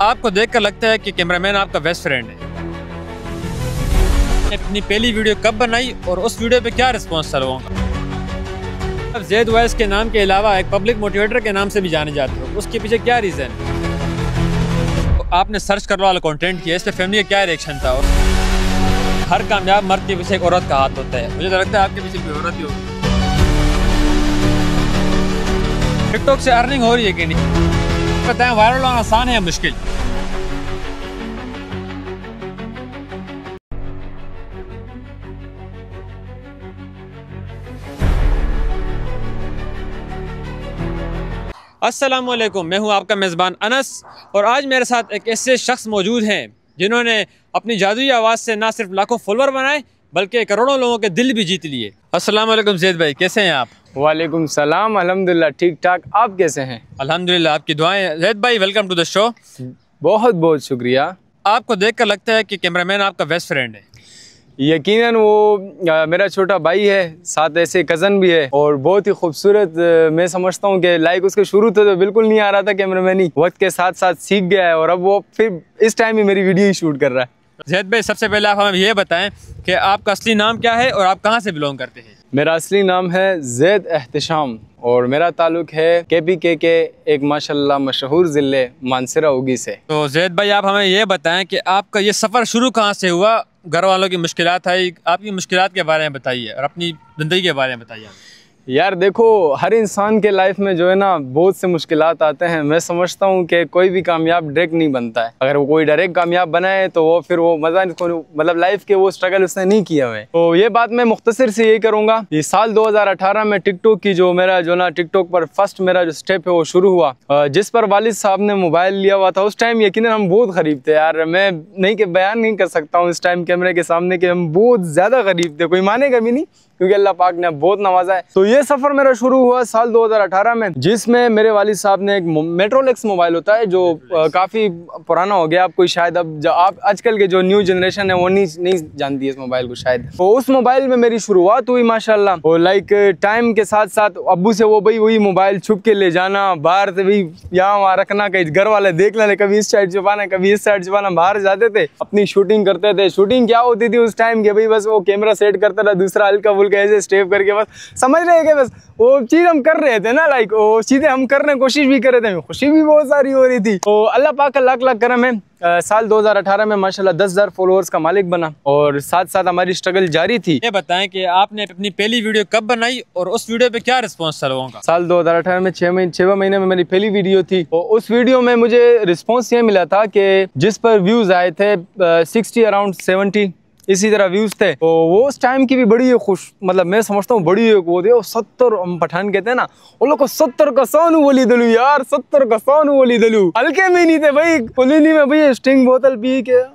आपको देखकर लगता है कि कैमरामैन आपका बेस्ट फ्रेंड है। अपनी पहली वीडियो कब बनाई और उस वीडियो पे क्या रिस्पॉन्स था लोगों का? अब ज़ैद ओवैस के नाम के अलावा एक पब्लिक मोटिवेटर के नाम से भी जाने जाते हो, उसके पीछे क्या रीज़न है? आपने सर्च करने वाला कंटेंट किया, इस पर फैमिली का क्या रिएक्शन था? और हर कामयाब मर्द के पीछे एक औरत का हाथ होता है। मुझे तो लगता है आपके पीछे कोई औरत ही होगी। टिकटॉक से अर्निंग हो रही है कि नहीं बताएं, वायरल होना आसान है या मुश्किल? अस्सलामुअलैकुम, मैं हूं आपका मेज़बान अनस और आज मेरे साथ एक ऐसे शख्स मौजूद हैं जिन्होंने अपनी जादुई आवाज़ से ना सिर्फ लाखों फॉलोअर बनाए बल्कि करोड़ों लोगों के दिल भी जीत लिए। अस्सलामुअलैकुम ज़ैद भाई, कैसे हैं आप? वालेकुम सलाम, अल्हम्दुलिल्लाह ठीक ठाक। आप कैसे हैं? अल्हम्दुलिल्लाह, आपकी दुआएं। ज़ैद भाई, वेलकम टू द शो। बहुत बहुत शुक्रिया। आपको देखकर लगता है कि कैमरामैन आपका बेस्ट फ्रेंड है। यकीनन वो मेरा छोटा भाई है, साथ ऐसे कज़न भी है और बहुत ही खूबसूरत। मैं समझता हूँ कि लाइक उसके शुरू तो बिल्कुल नहीं आ रहा था कैमरामैनी, वक्त के साथ साथ सीख गया है और अब वो फिर इस टाइम ही मेरी वीडियो ही शूट कर रहा है। ज़ैद भाई, सबसे पहले आप हमें ये बताएं कि आपका असली नाम क्या है और आप कहाँ से बिलोंग करते हैं? मेरा असली नाम है ज़ैद एहतिशाम और मेरा ताल्लुक है KPK के एक माशाल्लाह मशहूर ज़िले मानसरा उगी से। तो ज़ैद भाई, आप हमें ये बताएं कि आपका ये सफ़र शुरू कहाँ से हुआ? घर वालों की मुश्किलात आई, आपकी मुश्किलात के बारे में बताइए और अपनी ज़िंदगी के बारे में बताइए। यार देखो, हर इंसान के लाइफ में जो है ना बहुत से मुश्किलात आते हैं। मैं समझता हूँ कि कोई भी कामयाब डायरेक्ट नहीं बनता है। अगर वो कोई डायरेक्ट कामयाब बना है तो वो फिर वो मज़ा मतलब लाइफ के वो स्ट्रगल उसने नहीं किया हुआ है। तो ये बात मैं मुख्तसर से यही करूँगा। ये साल 2018 में टिकटॉक की जो मेरा जो ना टिकटॉक पर फर्स्ट मेरा जो स्टेप है वो शुरू हुआ, जिस पर वालिद साहब ने मोबाइल लिया हुआ था। उस टाइम यकीनन हम बहुत गरीब थे यार। मैं नहीं कि बयान नहीं कर सकता हूँ इस टाइम कैमरे के सामने कि हम बहुत ज़्यादा गरीब थे, कोई मानेगा भी नहीं क्योंकि अल्लाह पाक ने बहुत नवाजा है। तो ये सफ़र मेरा शुरू हुआ साल 2018 में, जिसमें मेरे वालिद साहब ने एक मेट्रोलैक्स मोबाइल होता है जो काफ़ी पुराना हो गया। आपको शायद अब आप आजकल के जो न्यू जनरेशन है वो नहीं जानती है इस मोबाइल को शायद। तो उस मोबाइल में मेरी शुरुआत हुई माशाल्लाह। और लाइक टाइम के साथ साथ अब्बू से वो भाई वही मोबाइल छुप के ले जाना, बाहर से भाई यहाँ वहाँ रखना, कहीं घर वाले देख लेने, कभी इस साइड छुपाना कभी इस साइड छुपाना। बाहर जाते थे, अपनी शूटिंग करते थे। शूटिंग क्या होती थी उस टाइम के, भाई बस वो कैमरा सेट करता था, दूसरा हल्का कैसे स्टेप करके बस समझ रहे हैं कि बस वो चीज़ हम कर रहे थे ना, लाइक वो चीज़ें हम करने की कोशिश भी कर रहे थे। खुशी भी बहुत सारी हो रही थी। तो अल्लाह पाक का लाख लाख करम है। साल 2018 में माशाल्लाह 10,000 फॉलोअर्स का मालिक बना और साथ साथ हमारी स्ट्रगल जारी थी। ये बताएं कि आपने अपनी पहली वीडियो कब बनाई और उस वीडियो पे क्या रिस्पॉन्स था लोगों का? साल 2018 में 6 महीने में मेरी पहली वीडियो थी और उस वीडियो में मुझे रिस्पॉन्स ये मिला था कि जिस पर व्यूज़ आए थे 60 अराउंड 70 इसी तरह व्यूज थे। तो वो उस टाइम की भी बड़ी खुश, मतलब मैं समझता हूँ बड़ी वो थे 70, हम पठान कहते हैं ना, वो लोग को 70 का सानू बोली दलू यार, 70 का सानू बोली दलू। हल्के में नहीं थे भाई, पुलिनी में भाई स्टिंग बोतल पी के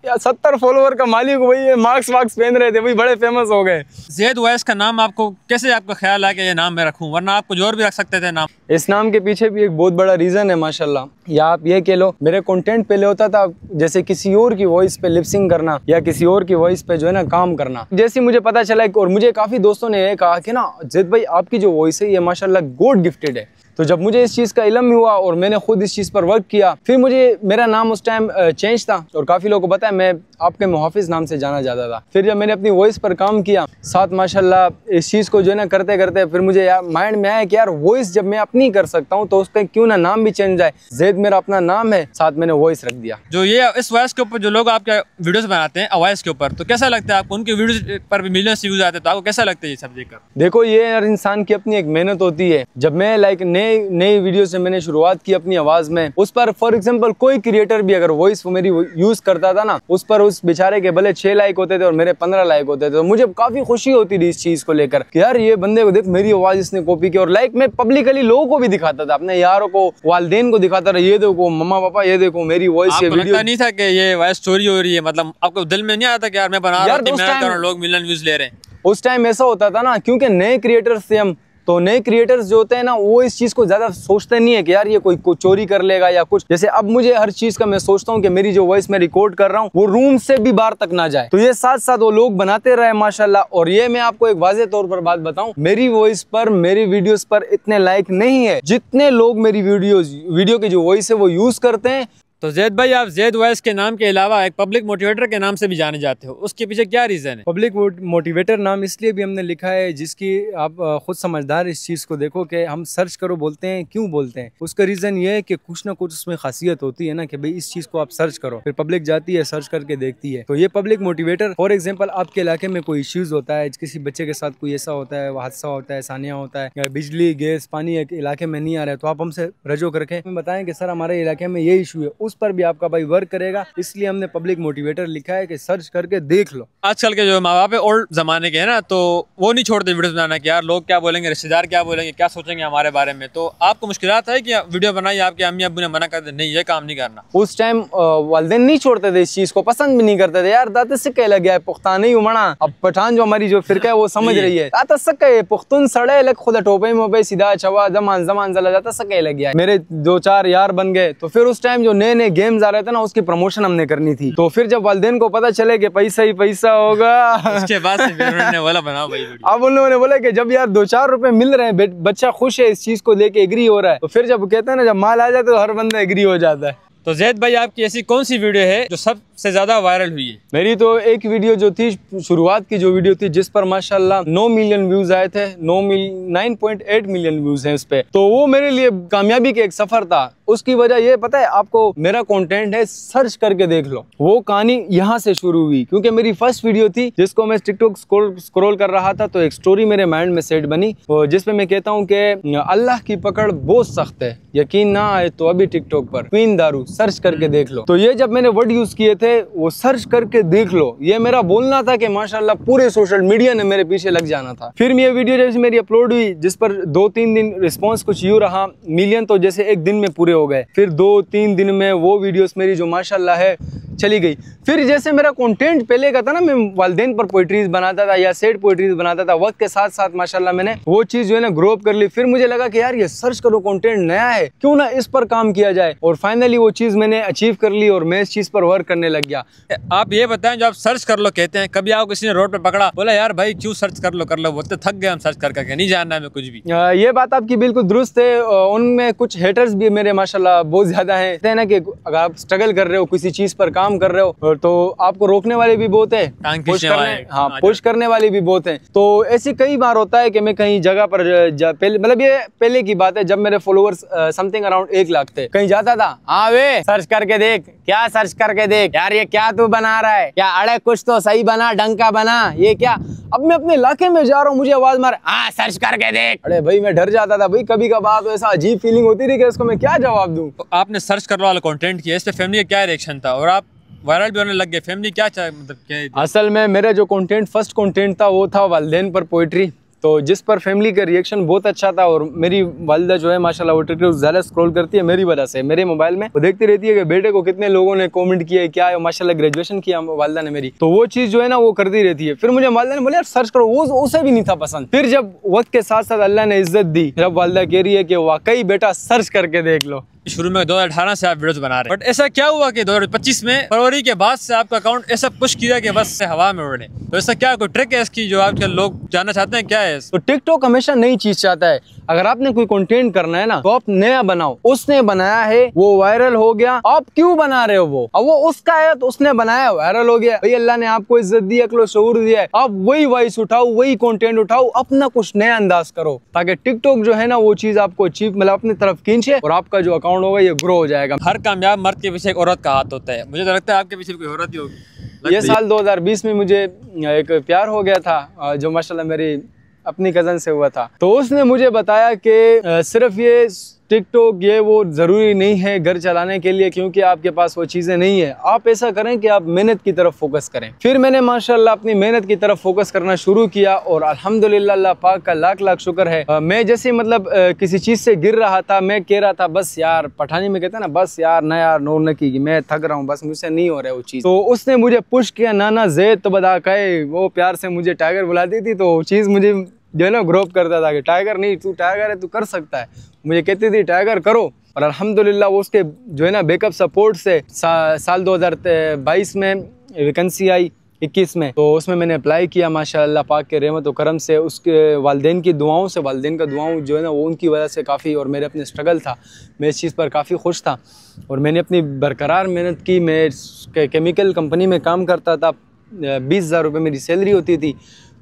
या 70 फॉलोवर का मालिक भाई मार्क्स पहन रहे थे भाई, बड़े फेमस हो गए। ज़ैद ओवैस का नाम आपको कैसे, आपका ख्याल है कि ये नाम मैं रखूं, वरना आप कुछ और भी रख सकते थे नाम? इस नाम के पीछे भी एक बहुत बड़ा रीज़न है माशाल्लाह। या आप ये कह लो, मेरे कंटेंट पहले होता था जैसे किसी और की वॉइस पे लिपसिंग करना या किसी और की वॉइस पे जो है ना काम करना। जैसे मुझे पता चला और मुझे काफ़ी दोस्तों ने ये कहा कि ना ज़ैद भाई आपकी जो वॉइस है ये माशाल्लाह गॉड गिफ्टेड है। तो जब मुझे इस चीज़ का इल्म हुआ और मैंने खुद इस चीज़ पर वर्क किया, फिर मुझे मेरा नाम उस टाइम चेंज था और काफ़ी लोगों को पता है मैं आपके मुहाफिज नाम से जाना जाता था। फिर जब मैंने अपनी वॉइस पर काम किया साथ माशाल्लाह इस चीज़ को जो है ना करते करते फिर मुझे यार माइंड में आया कि यार वॉइस जब मैं अपनी कर सकता हूँ तो उसका क्यों ना नाम भी चेंज जाए। ज़ैद मेरा अपना नाम है, साथ मैंने वॉइस रख दिया। जो ये इस वॉइस के ऊपर जो लोग आपके वीडियोस बनाते हैं आवाज़ के ऊपर, तो कैसा लगता है आपको? उनके वीडियोस पर भी मिलियंस व्यूज आते हैं, तो आपको कैसा लगता है ये सब देखकर? देखो, ये हर इंसान की अपनी एक मेहनत होती है। जब मैं लाइक नई वीडियो से मैंने शुरुआत की अपनी आवाज में, उस पर फॉर एग्जांपल कोई क्रिएटर भी अगर वॉइस मेरी यूज करता था ना, उस पर उस बेचारे के भले 6 लाइक होते थे और मेरे 15 लाइक होते थे, तो मुझे काफी खुशी होती थी इस चीज को लेकर कि यार ये बंदे को देख, मेरी आवाज इसने कॉपी की। और लाइक मैं पब्लिकली लोगों को भी दिखाता था, अपने यारों को, वालिदैन को दिखाता था, ये देखो मम्मा पापा ये देखो मेरी वॉइस। आपको लगता नहीं था कि ये वॉइस चोरी हो रही है? मतलब आपको दिल में नहीं आता कि यार मैं बना रहा हूं, लोग मिलियन व्यूज ले रहे हैं? उस टाइम ऐसा होता था ना, क्योंकि नए क्रिएटर्स थे हम, तो नए क्रिएटर्स जो होते हैं ना, वो इस चीज को ज्यादा सोचते नहीं है कि यार ये कोई चोरी कर लेगा या कुछ। जैसे अब मुझे हर चीज का मैं सोचता हूँ कि मेरी जो वॉइस मैं रिकॉर्ड कर रहा हूँ वो रूम से भी बाहर तक ना जाए। तो ये साथ साथ वो लोग बनाते रहे माशाल्लाह। और ये मैं आपको एक वाज़ेह तौर पर बात बताऊं, मेरी वॉइस पर, मेरी वीडियोस पर इतने लाइक नहीं है जितने लोग मेरी वीडियो की जो वॉइस है वो यूज करते हैं। तो जैद भाई, आप जैद वॉइस के नाम के अलावा एक पब्लिक मोटिवेटर के नाम से भी जाने जाते हो, उसके पीछे क्या रीजन है? पब्लिक मोटिवेटर नाम इसलिए भी हमने लिखा है जिसकी आप खुद समझदार इस चीज़ को देखो कि हम सर्च करो बोलते हैं, क्यों बोलते हैं? उसका रीज़न ये है कि कुछ ना कुछ उसमें खासियत होती है ना कि भाई इस चीज़ को आप सर्च करो, फिर पब्लिक जाती है सर्च करके देखती है। तो ये पब्लिक मोटिवेटर, फॉर एग्जाम्पल आपके इलाके में कोई इश्यूज़ होता है, किसी बच्चे के साथ कोई ऐसा होता है, हादसा होता है, सानिया होता है, या बिजली गैस पानी एक इलाके में नहीं आ रहा है, तो आप हमसे रजो करके हमें बताएं कि सर हमारे इलाके में ये इशू है, उस पर भी आपका भाई वर्क करेगा। इसलिए हमने पब्लिक मोटिवेटर लिखा है कि सर्च करके देख लो। आजकल के जो माँ बाप है ओल्ड जमाने के हैं ना, तो वो नहीं छोड़ते वीडियो बनाना कि यार लोग क्या बोलेंगे, रिश्तेदार क्या बोलेंगे, क्या सोचेंगे हमारे बारे में। तो आपको मुश्किलात है कि वीडियो बनाई, आपके अम्मी अब्बू ने मना कर दे नहीं ये काम नहीं करना? उस टाइम वालिदैन नहीं छोड़ते थे, इस चीज को पसंद भी नहीं करते थे। यार दाते से कह लग गया है पुख्तान ही उमड़ा। अब पठान जो हमारी जो फिरका है वो समझ रही है, दाता से कहे पुख्तून सड़े लग खुद टोपे मोपे सीधा छवा जमान जमान जला जाता से कह लग गया। मेरे 2-4 यार बन गए। तो फिर उस टाइम जो नए नए गेम्स आ रहे थे ना, उसकी प्रमोशन हमने करनी थी। तो फिर जब वालिदैन को पता चले कि पैसा ही पैसा होगा, उसके बाद से फिर उन्होंने बोला बनाओ भाई वीडियो। अब उन्होंने बोला कि जब यार 2-4 रुपए मिल रहे हैं, बच्चा खुश है, इस चीज को लेके एग्री हो रहा है, तो फिर जब कहते हैं ना जब माल आ जाता है तो हर बंदा एग्री हो जाता है। तो जैद भाई, आपकी ऐसी कौन सी वीडियो है जो सबसे ज्यादा वायरल हुई है? मेरी तो एक वीडियो जो थी, शुरुआत की जो वीडियो थी, जिस पर माशाल्लाह 9 मिलियन व्यूज आए थे, 9.8 मिलियन व्यूज हैं उस पे। तो वो मेरे लिए कामयाबी का एक सफर था। उसकी वजह ये पता है आपको, मेरा कंटेंट है, सर्च करके देख लो। वो कहानी यहाँ से शुरू हुई क्योंकि मेरी फर्स्ट वीडियो थी जिसको मैं टिकटॉक स्क्रॉल कर रहा था, तो एक स्टोरी मेरे माइंड में सेट बनी जिसपे मैं कहता हूँ कि अल्लाह की पकड़ बहुत सख्त है, यकीन ना आए तो अभी टिकटॉक पर क्वीन दारू सर्च करके देख लो। तो ये जब मैंने वर्ड यूज किए थे, वो सर्च करके देख लो, ये मेरा बोलना था कि माशाल्लाह पूरे सोशल मीडिया ने मेरे पीछे लग जाना था। फिर ये वीडियो जैसे मेरी अपलोड हुई, जिस पर 2-3 दिन रिस्पॉन्स कुछ यूँ रहा, मिलियन तो जैसे एक दिन में पूरे हो गए। फिर 2-3 दिन में वो वीडियोस मेरी जो माशाल्लाह है चली गई। फिर जैसे मेरा कंटेंट पहले का था ना, मैं वालिदैन पर पोइट्रीज बनाता था या सेड पोइट्रीज बनाता था, वक्त के साथ साथ माशाल्लाह मैंने वो चीज जो है ना ग्रो अप कर ली। फिर मुझे लगा कि यार ये सर्च करो, कंटेंट नया है, क्यों ना इस पर काम किया जाए। और फाइनली वो चीज मैंने अचीव कर ली और मैं इस चीज पर वर्क करने लग गया। आप ये बताएं, जो आप सर्च कर लो कहते हैं, कभी आपको किसी ने रोड पे पकड़ा, बोला यार भाई क्यों सर्च कर लो, बोलते थक गए हम सर्च कर करके, नहीं जानना है कुछ भी? ये बात आपकी बिल्कुल दुरुस्त है। उनमें कुछ हेटर्स भी मेरे माशाल्लाह बहुत ज्यादा हैं। कहते हैं ना कि अगर आप स्ट्रगल कर रहे हो, किसी चीज पर काम कर रहे हो, तो आपको रोकने वाले भी बहुत है, पुश करने वाले भी बहुत हैं। तो ऐसी कई बार होता है कि मैं कहीं जगह पर मतलब ये पहले की बात है, जब मेरे फॉलोअर्स समथिंग अराउंड 1 लाख थे, कहीं जाता था, हाँ वे सर्च करके देख, क्या सर्च करके देख यार, ये क्या तू बना रहा है, क्या अड़े कुछ तो सही बना, ढंग का बना, ये क्या। अब मैं अपने इलाके में जा रहा हूँ, मुझे आवाज मार, हाँ सर्च करके देख। अरे भाई मैं डर जाता था भाई, कभी कभार तो ऐसा अजीब फीलिंग होती थी कि इसको मैं क्या जवाब दूं। तो आपने सर्च करने वाला कंटेंट किया, इस पे फैमिली का क्या रिएक्शन था और आप वायरल भी होने लग गए, फैमिली क्या मतलब क्या? असल में मेरा जो कंटेंट फर्स्ट कंटेंट था वो था वालिदैन पर पोइट्री, तो जिस पर फैमिली का रिएक्शन बहुत अच्छा था। और मेरी वालिदा जो है माशाल्लाह वो टिकटॉक ज़्यादा स्क्रॉल करती है मेरी वजह से, मेरे मोबाइल में वो देखती रहती है कि बेटे को कितने लोगों ने कमेंट किया है, क्या है। माशाल्लाह ग्रेजुएशन किया वालिदा ने मेरी, तो वो चीज़ जो है ना वो करती रहती है। फिर मुझे वालिदा ने बोला यार सर्च करो, वो उसे भी नहीं था पसंद। फिर जब वक्त के साथ साथ अल्लाह ने इज्जत दी, जब वालिदा कह रही है कि वाकई बेटा सर्च करके देख लो। शुरू में 2018 से आप वीडियोस बना रहे हैं, बट ऐसा क्या हुआ कि 2025 में फरवरी के बाद से आपका अकाउंट ऐसा पुश किया कि बस से हवा में उड़े? तो ऐसा क्या कोई ट्रिक है इसकी जो आजकल लोग जानना चाहते हैं, क्या है? तो टिकटॉक हमेशा नई चीज चाहता है। अगर आपने कोई कंटेंट करना है ना, तो आप नया बनाओ। उसने बनाया है, वो वायरल हो गया, आप क्यों बना रहे हो? वो अब वो उसका है तो उसने बनाया, वायरल हो गया, भाई अल्लाह ने आपको इज्जत दी, अक्ल शऊर दिया है, आप वही वॉइस उठाओ, वही कंटेंट उठाओ, अपना कुछ नया अंदाज करो, ताकि टिकटॉक जो है ना वो चीज आपको अचीव मतलब अपनी तरफ खींचे और आपका जो अकाउंट होगा ये ग्रो हो जाएगा। हर कामयाब मर्द के पीछे एक औरत का हाथ होता है, मुझे तो लगता है आपके पीछे कोई औरत ही होगी। ये साल 2020 में मुझे एक प्यार हो गया था जो माशाल्लाह मेरी अपनी कज़न से हुआ था। तो उसने मुझे बताया कि सिर्फ ये टिकटॉक ये वो ज़रूरी नहीं है घर चलाने के लिए, क्योंकि आपके पास वो चीज़ें नहीं है। आप ऐसा करें कि आप मेहनत की तरफ फोकस करें। फिर मैंने माशाल्लाह अपनी मेहनत की तरफ फोकस करना शुरू किया और अल्हम्दुलिल्लाह अल्लाह पाक का लाख लाख शुक्र है। मैं जैसे मतलब किसी चीज़ से गिर रहा था, मैं कह रहा था बस यार, पठानी में कहते हैं ना, बस यार ना यार नूर न की, मैं थक रहा हूँ, बस मुझसे नहीं हो रहा है वो चीज़। तो उसने मुझे पुश किया, नाना जैद तो बदा कहे, वो प्यार से मुझे टाइगर बुलाती थी, तो चीज़ मुझे जो है ना ग्रो अप करता था कि टाइगर नहीं, तू टाइगर है, तू कर सकता है। मुझे कहती थी टाइगर करो, और अल्हम्दुलिल्लाह वो उसके जो है ना बैकअप सपोर्ट से साल 2022 में वैकेंसी आई 21 में, तो उसमें मैंने अप्लाई किया। माशाअल्लाह पाक के रहमत व करम से, उसके वालिदैन की दुआओं से, वालिदैन का दुआओं जो है ना वो उनकी वजह से काफ़ी, और मेरे अपने स्ट्रगल था, मैं इस चीज़ पर काफ़ी खुश था और मैंने अपनी बरकरार मेहनत की। मैं केमिकल कंपनी में काम करता था, 20,000 रुपये मेरी सैलरी होती थी,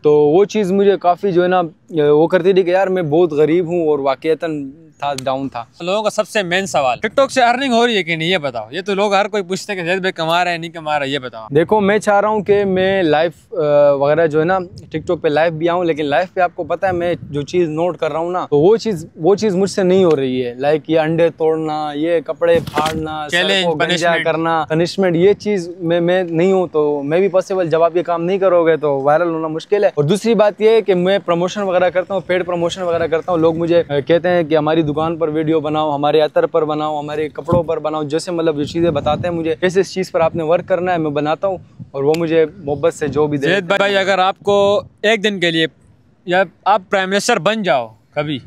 तो वो चीज़ मुझे काफ़ी जो है ना वो करती थी कि यार मैं बहुत गरीब हूँ और वाक़ईतन था, डाउन था। लोगों का सबसे मेन सवाल, टिकटॉक से अर्निंग हो रही है कि नहीं, ये बताओ। ये तो लोग हर कोई पूछते हैं कि जैद भाई कमा रहे हैं नहीं कमा रहा है, ये बताओ। देखो मैं चाह रहा हूँ कि मैं लाइव वगैरह जो है ना टिकटॉक पे लाइव भी आऊँ, लेकिन लाइव पे आपको पता है मैं जो चीज़ नोट कर रहा हूँ ना, तो वो चीज़ मुझसे नहीं हो रही है। लाइक ये अंडे तोड़ना, ये कपड़े फाड़ना, चैलेंज करना, पनिशमेंट, ये चीज़ मैं नहीं हूँ, तो मैं भी पॉसिबल। जब आप ये काम नहीं करोगे तो वायरल होना मुश्किल है। और दूसरी बात ये है कि मैं प्रमोशन वगैरह करता हूँ, पेड प्रमोशन वगैरह करता हूँ। लोग मुझे कहते हैं कि हमारी दुकान पर वीडियो बनाओ, हमारे अतर पर बनाओ, हमारे कपड़ों पर बनाओ, जैसे मतलब जो चीज़ें बताते हैं मुझे कैसे इस चीज़ पर आपने वर्क करना है, मैं बनाता हूँ और वो मुझे मोहब्बत से जो भी दे। जैद भाई अगर आपको एक दिन के लिए या आप प्राइम मिनिस्टर बन जाओ कभी,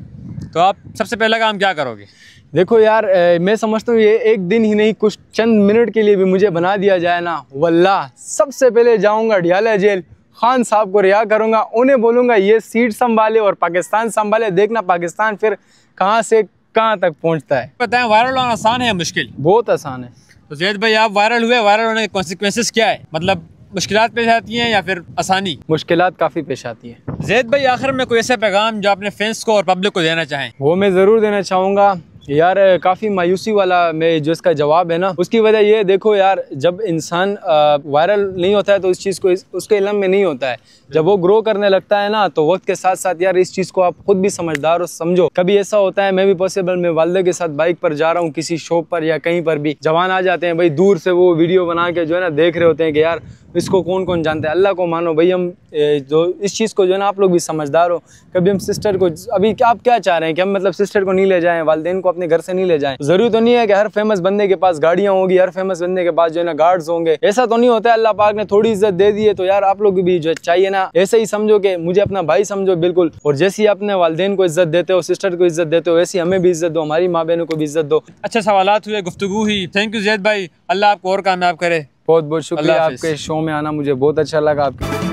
तो आप सबसे पहला काम क्या करोगे? देखो यार मैं समझता हूँ ये एक दिन ही नहीं, कुछ चंद मिनट के लिए भी मुझे बना दिया जाए ना, वल्लाह सबसे पहले जाऊँगा अडियाला जेल, खान साहब को रिहा करूँगा, उन्हें बोलूँगा ये सीट संभाले और पाकिस्तान संभाले, देखना पाकिस्तान फिर कहाँ से कहाँ तक पहुँचता है। पता है वायरल होना आसान है या मुश्किल? बहुत आसान है। तो जैद भाई आप वायरल हुए, वायरल होने के कॉन्सिक्वेंसेस क्या है? मतलब मुश्किलात पेश आती हैं या फिर आसानी? मुश्किलात काफ़ी पेश आती हैं। जैद भाई आखिर में कोई ऐसा पैगाम जो अपने फैंस को और पब्लिक को देना चाहें? वो मैं ज़रूर देना चाहूँगा यार, काफ़ी मायूसी वाला मैं जो इसका जवाब है ना, उसकी वजह ये देखो यार, जब इंसान वायरल नहीं होता है तो इस चीज़ को उसके इल्म में नहीं होता है। जब वो ग्रो करने लगता है ना, तो वक्त के साथ साथ यार इस चीज़ को आप खुद भी समझदार हो, समझो। कभी ऐसा होता है, मैं भी पॉसिबल मैं वालदे के साथ बाइक पर जा रहा हूँ किसी शॉप पर या कहीं पर भी, जवान आ जाते हैं भाई, दूर से वो वीडियो बना के जो है ना देख रहे होते हैं कि यार इसको कौन कौन जानते हैं। अल्लाह को मानो भाई, हम जो इस चीज़ को जो है ना, आप लोग भी समझदार हो। कभी हम सिस्टर को, अभी आप क्या चाह रहे हैं कि हम मतलब सिस्टर को नहीं ले जाएं, वालिदैन को अपने घर से नहीं ले जाएं? जरूरी तो नहीं है कि हर फेमस बंदे के पास गाड़ियां होंगी, हर फेमस बंदे के पास जो है ना गार्ड्स होंगे, ऐसा तो नहीं होता है। अल्लाह पाक ने थोड़ी इज्जत दे दी है, तो यार आप लोग भी जो चाहिए ना, ऐसे ही समझो कि मुझे अपना भाई समझो बिल्कुल, और जैसी अपने वालिदैन को इज्जत देते हो, सिस्टर को इज्जत देते हो, वैसी हमें भी इज्जत दो, हमारी माँ बहनों को भी इज्जत दो। अच्छे सवालात हुए, गुफ्तगू हुई। थैंक यू जैद भाई, अल्लाह आपको और कामयाब करे। बहुत बहुत शुक्रिया, आपके शो में आना मुझे बहुत अच्छा लगा। आपकी